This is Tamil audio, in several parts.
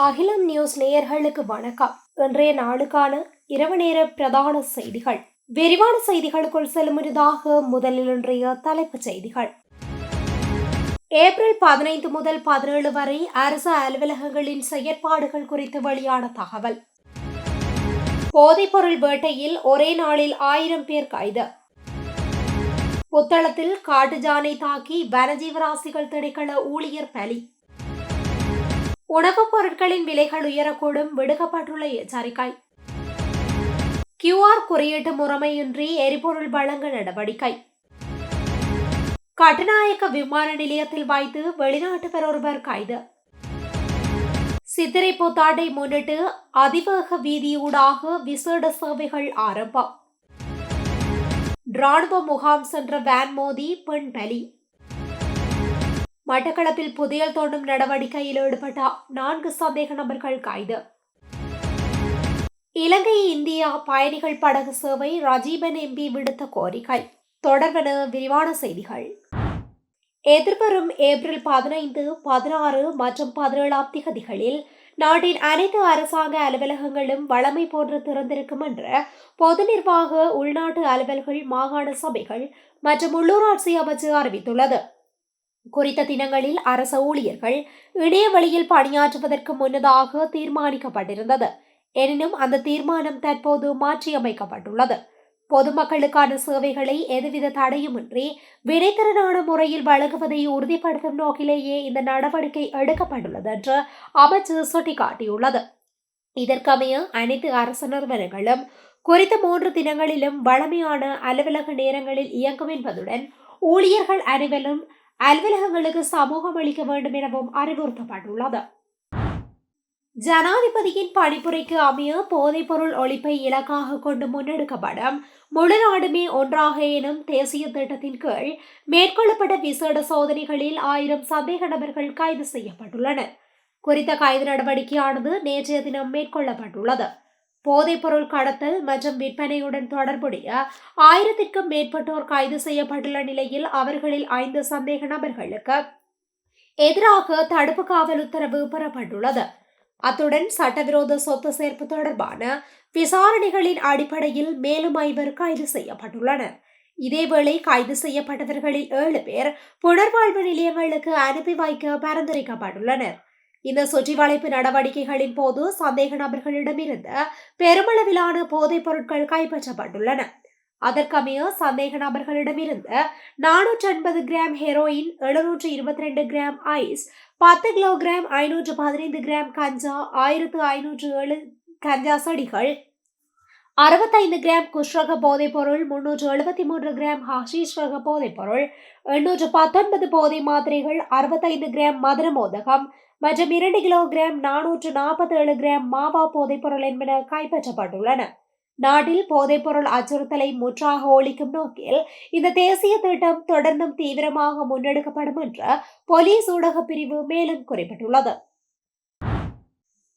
அகிலம் நியூஸ் நேயர்களுக்கு வணக்கம். இன்றைய நாளுக்கான இரவு நேர பிரதான செய்திகள். விரிவான செய்திகளுக்குள் செல்லும் முன்னதாக முதலில் இன்றைய தலைப்புச் செய்திகள். ஏப்ரல் 15 முதல் 17 வரை அரசு அலுவலகங்களின் செயற்பாடுகள் குறித்து வெளியான தகவல். போதைப்பொருள் வேட்டையில் ஒரே நாளில் 1000 பேர் கைது. புத்தளத்தில் காட்டு ஜானை தாக்கி வனஜீவராசிகள் திணைக்கள ஊழியர் பலி. உணவுப் பொருட்களின் விலைகள் உயரக்கூடும், விடுக்கப்பட்டுள்ள எச்சரிக்கை. QR குறியீட்டு முறைமையின்றி எரிபொருள் வழங்க நடவடிக்கை. கட்டுநாயக்க விமான நிலையத்தில் வைத்து வெளிநாட்டவர் ஒருவர் கைது. சித்திரை புத்தாண்டை முன்னிட்டு அதிவேக வீதியூடாக விசேட சேவைகள் ஆரம்பம். ராணுவ முகாம் சென்ற வேன் மோதி பெண் பலி. மட்டக்களப்பில் புதையல் தோண்டும் நடவடிக்கையில் ஈடுபட்ட 4 சந்தேக நபர்கள் கைது. இலங்கை இந்தியா பயணிகள் படகு சேவை ராஜீவன் எம்பி விடுத்த கோரிக்கை தொடர்பான விரிவான செய்திகள். எதிர்வரும் ஏப்ரல் 15, 16 மற்றும் 17ஆம் திகதிகளில் நாட்டின் அனைத்து அரசாங்க அலுவலகங்களும் வழமை போன்று திறந்திருக்கும் என்று பொது நிர்வாக, உள்நாட்டு அலுவல்கள், மாகாண சபைகள் மற்றும் உள்ளூராட்சி அமைச்சு அறிவித்துள்ளது. குறித்த தினங்களில் அரச ஊழியர்கள் இணைய வழியில் பணியாற்றுவதற்கு முன்னதாக தீர்மானிக்கப்பட்டிருந்தது. எனினும் அந்த தீர்மானம் தற்போது மாற்றியமைக்கப்பட்டுள்ளது. பொதுமக்களுக்கான சேவைகளை எதுவித தடையுமின்றி வினைத்திறனான முறையில் வழங்குவதை உறுதிப்படுத்தும் நோக்கிலேயே இந்த நடவடிக்கை எடுக்கப்பட்டுள்ளது என்று அமைச்சு சுட்டிக்காட்டியுள்ளது. இதற்கமைய அனைத்து அரசு நிறுவனங்களும் குறித்த 3 தினங்களிலும் வழமையான அலுவலக நேரங்களில் இயங்கும் என்பதுடன் ஊழியர்கள் அனைவரும் அலுவலகங்களுக்கு சமூகம் அளிக்க வேண்டும் எனவும் அறிவுறுத்தப்பட்டுள்ளது. ஜனாதிபதியின் பணிப்புரைக்கு அமைய போதைப்பொருள் ஒழிப்பை இலக்காக கொண்டு முன்னெடுக்கப்படும் முழு நாடுமே ஒன்றாக எனும் தேசிய திட்டத்தின் கீழ் மேற்கொள்ளப்பட்ட விசேட சோதனைகளில் 1000 சந்தேக நபர்கள் கைது செய்யப்பட்டுள்ளனர். குறித்த கைது நடவடிக்கையானது நேற்றைய தினம் மேற்கொள்ளப்பட்டுள்ளது. போதைப்பொருள் கடத்தல் மற்றும் விற்பனையுடன் தொடர்புடைய 1000க்கும் மேற்பட்டோர் கைது செய்யப்பட்டுள்ள நிலையில் அவர்களில் 5 சந்தேக நபர்களுக்கு எதிராக தடுப்பு காவல் உத்தரவு பெறப்பட்டுள்ளது. அத்துடன் சட்டவிரோத சொத்து சேர்ப்பு தொடர்பான விசாரணைகளின் அடிப்படையில் மேலும் 5 கைது செய்யப்பட்டுள்ளனர். இதேவேளை கைது செய்யப்பட்டவர்களில் 7 பேர் புனர்வாழ்வு நிலையங்களுக்கு அனுப்பி வைக்க பரிந்துரைக்கப்பட்டுள்ளனர். இந்த சுற்றி வளைப்பு நடவடிக்கைகளின் போது சந்தேக நபர்களிடமிருந்து பெருமளவிலான போதைப் பொருட்கள் கைப்பற்றப்பட்டுள்ளன. அதற்கமைய சந்தேக நபர்களிடமிருந்து 480 gram heroin, 722 gram ice, 10 kilogram, 515 gram கஞ்சா, 1507 கஞ்சா செடிகள், 65 கிராம் குஷ்ரக போதைப்பொருள், 373 கிராம் ஹஷீஷ் ரக போதைப்பொருள், 819 போதை மாத்திரைகள், 65 கிராம் மதுர மோதகம் மற்றும் 2 கிலோகிராம் 447 கிராம் மாவா போதைப்பொருள் என்பன கைப்பற்றப்பட்டுள்ளன. நாட்டில் போதைப்பொருள் அச்சுறுத்தலை முற்றாக ஒழிக்கும் நோக்கில் இந்த தேசிய திட்டம் தொடர்ந்தும் தீவிரமாக முன்னெடுக்கப்படும் என்று போலீஸ் ஊடக பிரிவு மேலும் குறிப்பிட்டுள்ளது.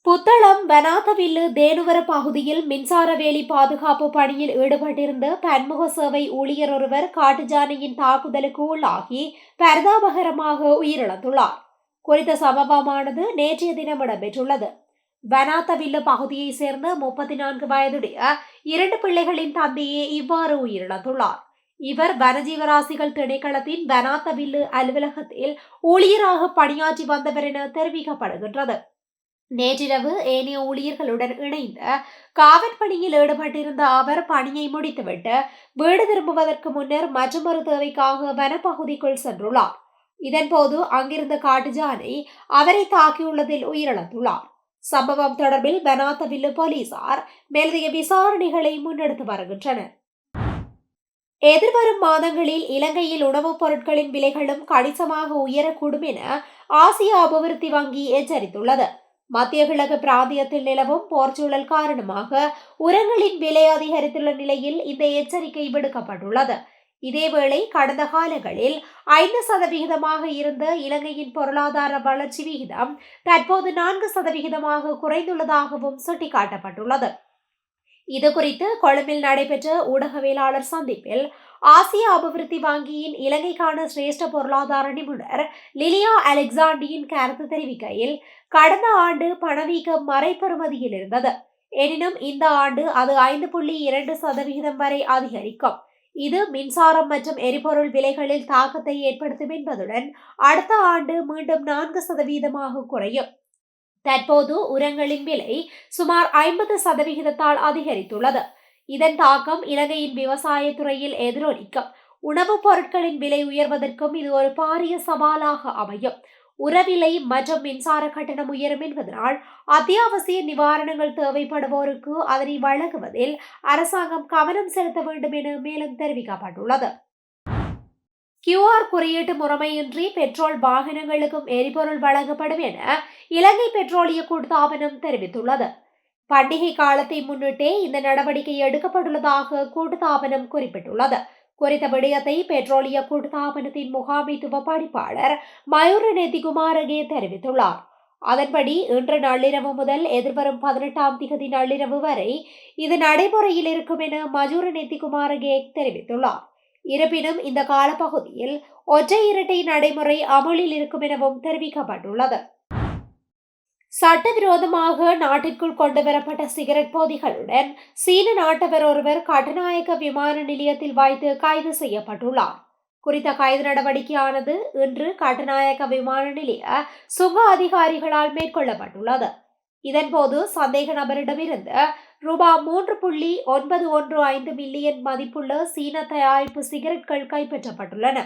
புத்தளம் வனாதவில்லு தேனுவர பகுதியில் மின்சார வேலி பாதுகாப்பு பணியில் ஈடுபட்டிருந்த பன்முக சேவை ஊழியர் ஒருவர் காட்டுஜானையின் தாக்குதலுக்கு உள்ளாகி பரிதாபகரமாக உயிரிழந்துள்ளார். குறித்த சம்பவமானது நேற்றைய தினம் இடம்பெற்றுள்ளது. வனாதவில்லு பகுதியை சேர்ந்த 34 வயதுடைய 2 பிள்ளைகளின் தந்தையே இவ்வாறு உயிரிழந்துள்ளார். இவர் வனஜீவராசிகள் திணைக்களத்தின் வனாதவில்லு அலுவலகத்தில் ஊழியராக பணியாற்றி வந்தவர் என தெரிவிக்கப்படுகின்றது. நேற்றிரவு ஏனைய ஊழியர்களுடன் இணைந்து காவற்பணியில் ஈடுபட்டிருந்த அவர் பணியை முடித்துவிட்டு வீடு திரும்புவதற்கு முன்னர் மற்றொரு தேவைக்காக வனப்பகுதிக்குள் சென்றுள்ளார். இதன்போது அங்கிருந்த காட்டு ஜானை அவரை தாக்கியுள்ளதில் உயிரிழந்துள்ளார். சம்பவம் தொடர்பில் வனாதவில்லு போலீசார் மேலதிக விசாரணைகளை முன்னெடுத்து வருகின்றனர். எதிர்வரும் மாதங்களில் இலங்கையில் உணவுப் பொருட்களின் விலைகளும் கணிசமாக உயரக்கூடும் என ஆசிய அபிவிருத்தி வங்கி எச்சரித்துள்ளது. மத்திய கிழக்கு பிராந்தியத்தில் நிலவும் போர்ச்சூழல் காரணமாக உரங்களின் விலை அதிகரித்துள்ள நிலையில் இந்த எச்சரிக்கை விடுக்கப்பட்டுள்ளது. இதேவேளை கடந்த காலங்களில் 5% இருந்த இலங்கையின் பொருளாதார வளர்ச்சி விகிதம் தற்போது 4% குறைந்துள்ளதாகவும் சுட்டிக்காட்டப்பட்டுள்ளது. இதுகுறித்து கொழும்பில் நடைபெற்ற ஊடகவியலாளர் சந்திப்பில் ஆசிய அபிவிருத்தி வங்கியின் இலங்கைக்கான சிரேஷ்ட பொருளாதார நிபுணர் லிலியா அலெக்சாண்டியின் கருத்து தெரிவிக்கையில், கடந்த ஆண்டு பணவீக்கம் மறைபெறுமதியில் இருந்தது. எனினும் இந்த ஆண்டு அது 5.2% வரை அதிகரிக்கும். இது மின்சாரம் மற்றும் எரிபொருள் விலைகளில் தாக்கத்தை ஏற்படுத்தும் என்பதுடன் அடுத்த ஆண்டு மீண்டும் 4% குறையும். தற்போது உரங்களின் விலை சுமார் 50% அதிகரித்துள்ளது. இதன் தாக்கம் இலங்கையின் விவசாய துறையில் எதிரொலிக்கும். உணவுப் பொருட்களின் விலை உயர்வதற்கும் இது ஒரு பாரிய சவாலாக அமையும். உரவிலை மற்றும் மின்சார கட்டணம் உயரும் என்பதனால் அத்தியாவசிய நிவாரணங்கள் தேவைப்படுவோருக்கு அதனை வழங்குவதில் அரசாங்கம் கவனம் செலுத்த வேண்டும் என மேலும் தெரிவிக்கப்பட்டுள்ளது. QR குறியீட்டு முறைமையின்றி பெட்ரோல் வாகனங்களுக்கும் எரிபொருள் வழங்கப்படும் என இலங்கை பெட்ரோலிய கூட்டுத்தாபனம் தெரிவித்துள்ளது. பண்டிகை காலத்தை முன்னிட்டே இந்த நடவடிக்கை எடுக்கப்பட்டுள்ளதாக கூட்டுத்தாபனம் குறிப்பிட்டுள்ளது. குறித்த விடயத்தை பெட்ரோலிய கூட்டுத்தாபனத்தின் முகாமைத்துவ பணிப்பாளர் மயூர நெத்திகுமாரகே தெரிவித்துள்ளார். அதன்படி இன்று நள்ளிரவு முதல் எதிர்வரும் 18ஆம் திகதி நள்ளிரவு வரை இது நடைமுறையில் இருக்கும் என மயூர நெத்திகுமாரகே தெரிவித்துள்ளார். இருப்பினும் இந்த காலப்பகுதியில் ஒற்றை இரட்டை நடைமுறை அமலில் இருக்கும் எனவும் தெரிவிக்கப்பட்டுள்ளது. சட்டவிரோதமாக நாட்டிற்குள் கொண்டுவரப்பட்ட சிகரெட் போதிகளுடன் சீன நாட்டவர் ஒருவர் கட்டுநாயக்க விமான நிலையத்தில் வைத்து கைது செய்யப்பட்டுள்ளார். குறித்த கைது நடவடிக்கையானது இன்று கட்டுநாயக்க விமான நிலைய சுங்க அதிகாரிகளால் மேற்கொள்ளப்பட்டுள்ளது. இதன்போது சந்தேக நபரிடமிருந்து ரூபாய் 3.915 மில்லியன் மதிப்புள்ள சீன தயாரிப்பு சிகரெட்கள் கைப்பற்றப்பட்டுள்ளன.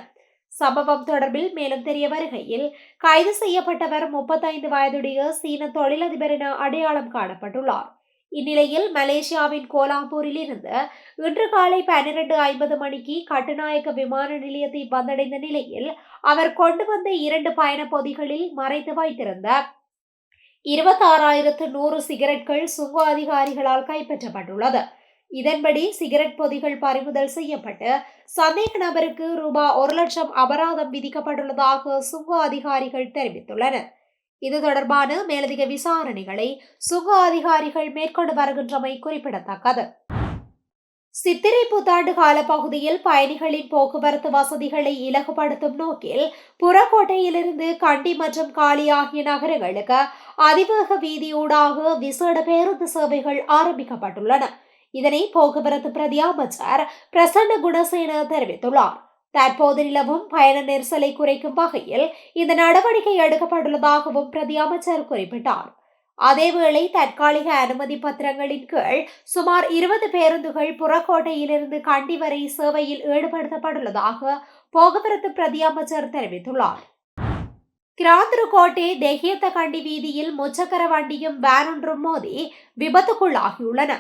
சம்பவம் தொடர்பில் மேலும் தெரிய வருகையில், கைது செய்யப்பட்டவர் 35 வயதுடைய சீன தொழிலதிபர் என அடையாளம் காணப்பட்டுள்ளார். இந்நிலையில் மலேசியாவின் கோலாம்பூரில் இருந்து இன்று காலை 12:50 மணிக்கு கட்டுநாயக்க விமான நிலையத்தை வந்தடைந்த நிலையில் அவர் கொண்டு வந்த 2 பயண பொதிகளில் மறைத்து வைத்திருந்த 26,100 சிகரெட்கள் சுங்க அதிகாரிகளால் கைப்பற்றப்பட்டுள்ளது. இதன்படி சிகரெட் பொதிகள் பறிமுதல் செய்யப்பட்டு சந்தேக நபருக்கு ரூபாய் 1,00,000 அபராதம் விதிக்கப்பட்டுள்ளதாக சுங்க அதிகாரிகள் தெரிவித்துள்ளனர். இது தொடர்பான மேலதிக விசாரணைகளை சுங்க அதிகாரிகள் மேற்கொண்டு வருகின்றமை குறிப்பிடத்தக்கது. சித்திரை புத்தாண்டு கால பகுதியில் பயணிகளின் போக்குவரத்து வசதிகளை இலகுபடுத்தும் நோக்கில் புறக்கோட்டையிலிருந்து கண்டி மற்றும் காலி ஆகிய நகரங்களுக்கு அதிவேக வீதியூடாக விசேட பேருந்து சேவைகள் ஆரம்பிக்கப்பட்டுள்ளன. இதனை போக்குவரத்து பிரதி அமைச்சர் பிரசன்ன குணசேன தெரிவித்துள்ளார். தற்போது நிலவும் பயண நெரிசலை குறைக்கும் வகையில் இந்த நடவடிக்கை எடுக்கப்பட்டுள்ளதாகவும் பிரதி அமைச்சர் குறிப்பிட்டார். அதேவேளை தற்காலிக அனுமதி பத்திரங்களின் கீழ் சுமார் 20 பேருந்துகள் புறக்கோட்டையிலிருந்து கண்டி வரை சேவையில் ஈடுபடுத்தப்பட்டுள்ளதாக போக்குவரத்து பிரதி அமைச்சர் தெரிவித்துள்ளார். கிராந்துருக்கோட்டை தெஹியத்த கண்டி வீதியில் முச்சக்கர வண்டியும் வேனொன்றும் மோதி விபத்துக்குள்ளாகியுள்ளன.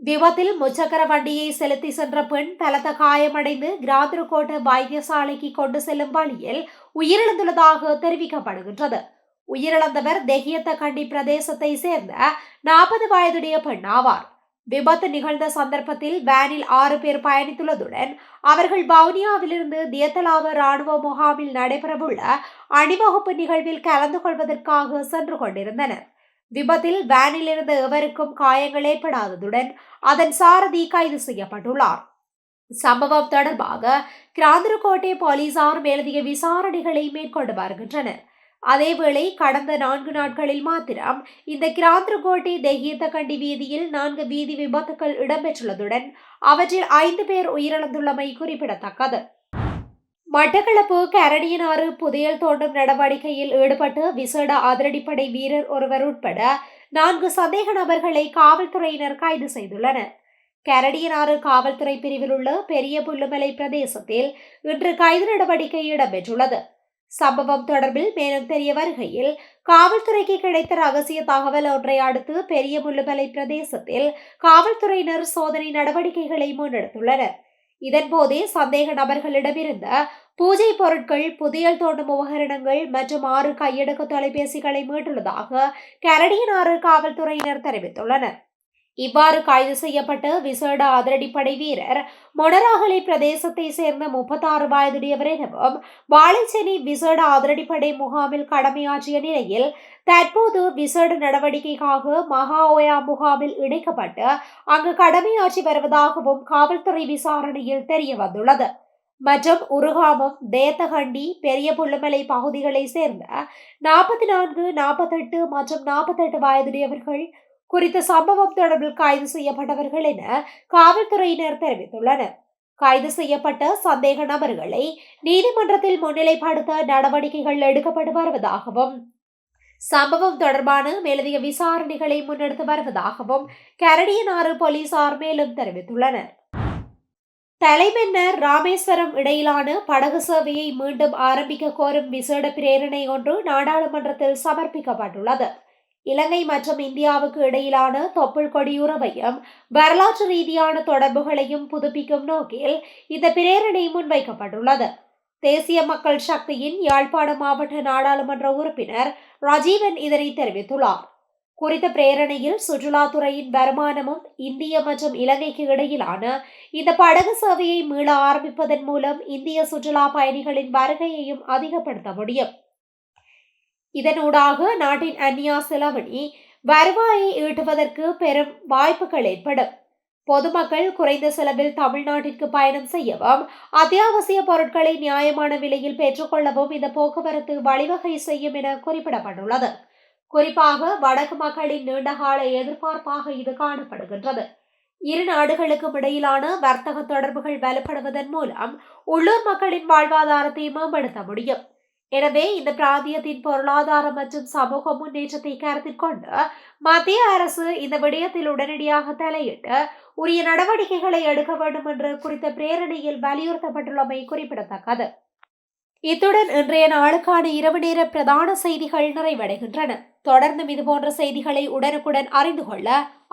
விபத்தில் முச்சக்கர வண்டியை செலுத்தி சென்ற பெண் பலத்த காயமடைந்து கிராந்துருக்கோட்டை வைத்தியசாலைக்கு கொண்டு செல்லும் வழியில் உயிரிழந்துள்ளதாக தெரிவிக்கப்படுகின்றது. உயிரிழந்தவர் தெஹியத்த கண்டி பிரதேசத்தை சேர்ந்த 40 வயதுடைய பெண் ஆவார். விபத்து நிகழ்ந்த சந்தர்ப்பத்தில் வேனில் 6 பேர் பயணித்துள்ளதுடன் அவர்கள் வவுனியாவிலிருந்து தியத்தலாவ ராணுவ முகாமில் நடைபெறவுள்ள அணிவகுப்பு நிகழ்வில் கலந்து கொள்வதற்காக சென்று கொண்டிருந்தனர். விபத்தில் வேனில் இருந்த எவருக்கும் காயங்கள் ஏற்படாததுடன் அதன் சாரதி கைது செய்யப்பட்டுள்ளார். சம்பவம் தொடர்பாக கிராந்துருக்கோட்டை போலீசார் மேலதிக விசாரணைகளை மேற்கொண்டு வருகின்றனர். அதேவேளை கடந்த 4 நாட்களில் மாத்திரம் இந்த கிராந்துருக்கோட்டை தெஹியத்த கண்டி வீதியில் 4 வீதி விபத்துக்கள் இடம்பெற்றுள்ளதுடன் அவற்றில் 5 பேர் உயிரிழந்துள்ளமை குறிப்பிடத்தக்கது. மட்டக்களப்பு கரடியனாறு புதையல் தோண்டும் நடவடிக்கையில் ஈடுபட்டு விசேட அதிரடிப்படை வீரர் ஒருவர் உட்பட 4 சந்தேக நபர்களை காவல்துறையினர் கைது செய்துள்ளனர். கரடியனாறு காவல்துறை பிரிவில் உள்ள பெரிய புல்லுமலை பிரதேசத்தில் இன்று கைது நடவடிக்கை இடம்பெற்றுள்ளது. சம்பவம் தொடர்பில் மேலும் தெரிய வருகையில், காவல்துறைக்கு கிடைத்த ரகசிய தகவல் ஒன்றை அடுத்து பெரிய முள்ளுமலை பிரதேசத்தில் காவல்துறையினர் சோதனை நடவடிக்கைகளை முன்னெடுத்துள்ளனர். இதன்போதே சந்தேக நபர்களிடமிருந்த பூஜை பொருட்கள், புதையல் தோண்டும் உபகரணங்கள் மற்றும் 6 கையடக்க தொலைபேசிகளை மீட்டுள்ளதாக கரடியனாறு காவல்துறையினர் தெரிவித்துள்ளனர். இவ்வாறு கைது செய்யப்பட்ட விசேட அதிரடிப்படை வீரர் மொனராகலை பிரதேசத்தை சேர்ந்த 36 வயதுடையவர் எனவும் வாழைச்சேனை விசேட அதிரடிப்படை முகாமில் கடமையாற்றிய நிலையில் தற்போது விசேட நடவடிக்கைக்காக மகாஓயா முகாமில் இணைக்கப்பட்டு அங்கு கடமையாற்றி வருவதாகவும் காவல்துறை விசாரணையில் தெரிய வந்துள்ளது. மற்றும் உருகாமம், தேத்தகண்டி, பெரிய புள்ளமலை பகுதிகளை சேர்ந்த 44, 48 மற்றும் 48 வயதுடையவர்கள் குறித்த சம்பவம் தொடர்பில் கைது செய்யப்பட்டவர்கள் என காவல்துறையினர் தெரிவித்துள்ளனர். கைது செய்யப்பட்ட சந்தேக நபர்களை நீதிமன்றத்தில் முன்னிலைப்படுத்த நடவடிக்கைகள் எடுக்கப்பட்டு வருவதாகவும் சம்பவம் தொடர்பான மேலதிக விசாரணைகளை முன்னெடுத்து வருவதாகவும் கரடியனாறு போலீசார் மேலும் தெரிவித்துள்ளனர். தலைமன்னார் ராமேஸ்வரம் இடையிலான படகு சேவையை மீண்டும் ஆரம்பிக்க கோரும் விசேட பிரேரணை ஒன்று நாடாளுமன்றத்தில் சமர்ப்பிக்கப்பட்டுள்ளது. இலங்கை மற்றும் இந்தியாவுக்கு இடையிலான தொப்புள் கொடியுறவையும் வரலாற்று ரீதியான தொடர்புகளையும் புதுப்பிக்கும் நோக்கில் இந்த பிரேரணை முன்வைக்கப்பட்டுள்ளது. தேசிய மக்கள் சக்தியின் யாழ்ப்பாணம் மாவட்ட நாடாளுமன்ற உறுப்பினர் ராஜீவன் இதனை தெரிவித்துள்ளார். குறித்த பிரேரணையில் சுற்றுலாத்துறையின் வருமானமும் இந்திய மற்றும் இலங்கைக்கு இடையிலான இந்த படகு சேவையை மீள ஆரம்பிப்பதன் மூலம் இந்திய சுற்றுலா பயணிகளின் வருகையையும் அதிகப்படுத்த முடியும். இதனூடாக நாட்டின் அந்நிய செலவணி வருவாயை ஈட்டுவதற்கு பெரும் வாய்ப்புகள் ஏற்படும். பொதுமக்கள் குறைந்த செலவில் தமிழ்நாட்டிற்கு பயணம் செய்யவும் அத்தியாவசிய பொருட்களை நியாயமான விலையில் பெற்றுக்கொள்ளவும் இந்த போக்குவரத்து வழிவகை செய்யும் என குறிப்பிடப்பட்டுள்ளது. குறிப்பாக வடக்கு மக்களின் நீண்டகால எதிர்பார்ப்பாக இது காணப்படுகின்றது. இரு நாடுகளுக்கும் இடையிலான வர்த்தக தொடர்புகள் வலுப்படுவதன் மூலம் உள்ளூர் மக்களின் வாழ்வாதாரத்தை மேம்படுத்த முடியும். எனவே இந்த பிராந்தியத்தின் பொருளாதார மற்றும் சமூக முன்னேற்றத்தை கருத்தில் கொண்டு மத்திய அரசு இந்த விடயத்தில் உடனடியாக தலையிட்டு உரிய நடவடிக்கைகளை எடுக்க வேண்டும் என்று குறித்த பிரேரணையில் வலியுறுத்தப்பட்டுள்ளமை குறிப்பிடத்தக்கது. இத்துடன் இன்றைய நாளுக்கான இரவு நேர பிரதான செய்திகள் நிறைவடைகின்றன. தொடர்ந்தும் இதுபோன்ற செய்திகளை உடனுக்குடன் அறிந்து கொள்ள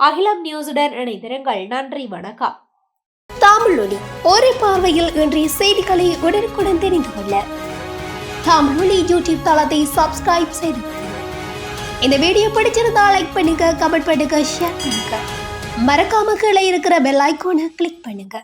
அகிலம் நியூஸுடன் இணைந்திருங்கள். நன்றி, வணக்கம். தமிழொலி ஒரே பார்வையில் இன்றைய செய்திகளை உடனுக்குடன் தெரிந்து கொள்ள தமிழொலி யூடியூப் தளத்தை சப்ஸ்கிரைப் செய்து இந்த வீடியோ பிடிச்சிருந்தா லைக் பண்ணுங்க, கமெண்ட் பண்ணுங்க, ஷேர் பண்ணுங்க. மறக்காம கீழே இருக்கிற பெல் ஐகானை கிளிக் பண்ணுங்க.